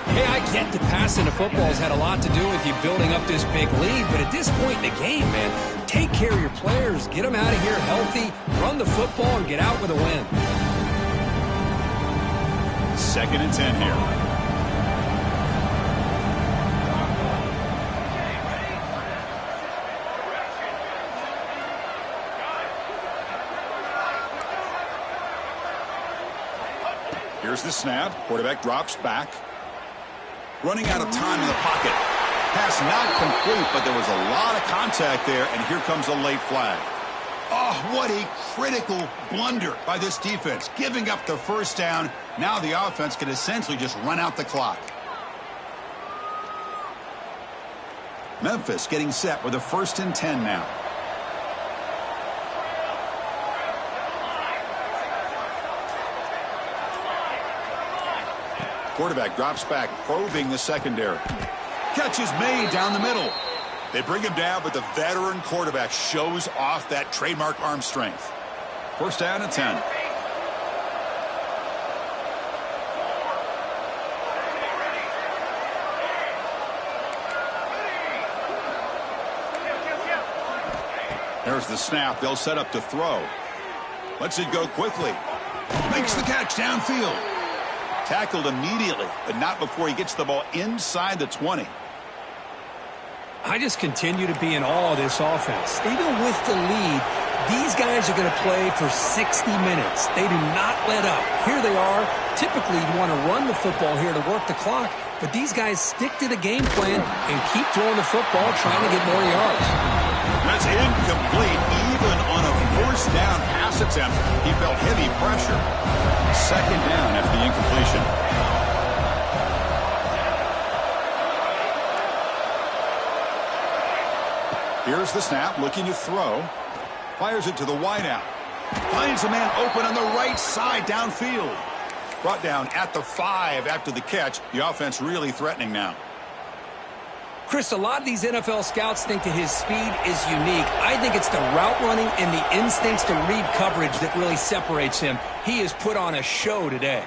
Hey, I get the passing the football has had a lot to do with you building up this big lead, but at this point in the game, man, take care of your players, get them out of here healthy, run the football, and get out with a win. 2nd and 10 here. Here's the snap. Quarterback drops back. Running out of time in the pocket. Pass not complete, but there was a lot of contact there, and here comes a late flag. Oh, what a critical blunder by this defense. Giving up the first down. Now the offense can essentially just run out the clock. Memphis getting set with a 1st and 10 now. Quarterback drops back, probing the secondary. Catch is made down the middle. They bring him down, but the veteran quarterback shows off that trademark arm strength. 1st down and 10. There's the snap. They'll set up to throw. Lets it go quickly. Makes the catch downfield. Tackled immediately, but not before he gets the ball inside the 20. I just continue to be in awe of this offense. Even with the lead, these guys are going to play for 60 minutes. They do not let up. Here they are. Typically, you'd want to run the football here to work the clock, but these guys stick to the game plan and keep throwing the football, trying to get more yards. That's incomplete. Even on a 1st down pass attempt, he felt heavy pressure. 2nd down after the incompletion. Here's the snap, looking to throw. Fires it to the wideout. Finds a man open on the right side downfield. Brought down at the 5 after the catch. The offense really threatening now. Chris, a lot of these NFL scouts think that his speed is unique. I think it's the route running and the instincts to read coverage that really separates him. He has put on a show today.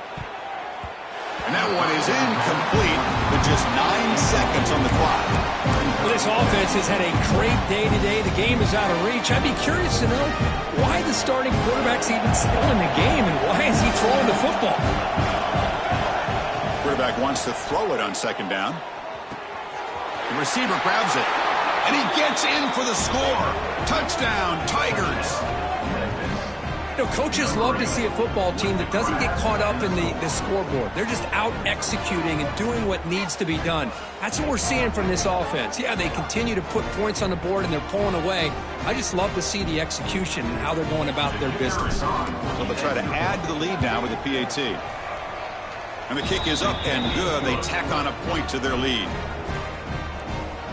And that one is incomplete with just 9 seconds on the clock. Well, this offense has had a great day today. The game is out of reach. I'd be curious to know why the starting quarterback's even still in the game and why is he throwing the football? Quarterback wants to throw it on 2nd down. The receiver grabs it, and he gets in for the score. Touchdown, Tigers. You know, coaches love to see a football team that doesn't get caught up in the scoreboard. They're just out executing and doing what needs to be done. That's what we're seeing from this offense. Yeah, they continue to put points on the board, and they're pulling away. I just love to see the execution and how they're going about their business. So they'll try to add to the lead now with the PAT. And the kick is up and good. They tack on a point to their lead.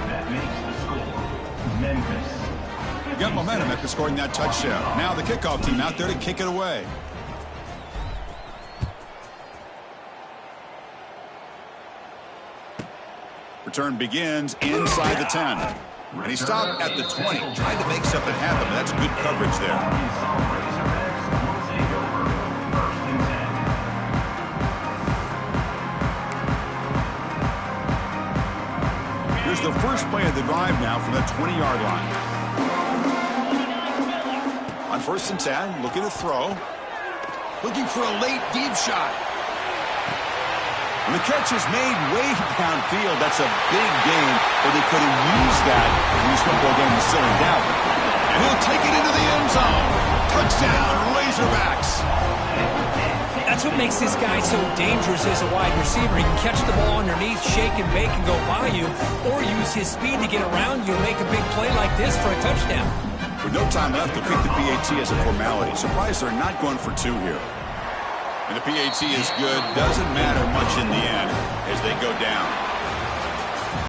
That makes the score Memphis. Got momentum after scoring that touchdown. Now the kickoff team out there to kick it away. Return begins inside the 10. And he stopped at the 20. Tried to make something happen, but that's good coverage there. Here's the first play of the drive now from the 20-yard line. On 1st and 10, looking to throw. Looking for a late deep shot. And the catch is made way downfield. That's a big gain, but they could have used that in this football game to still in doubt. And he'll take it into the end zone. Touchdown, Razorbacks. That's what makes this guy so dangerous as a wide receiver. He can catch the ball underneath, shake and bake and go by you, or use his speed to get around you and make a big play like this for a touchdown. With no time left to kick the PAT as a formality. Surprised they're not going for 2 here. And the PAT is good. Doesn't matter much in the end as they go down.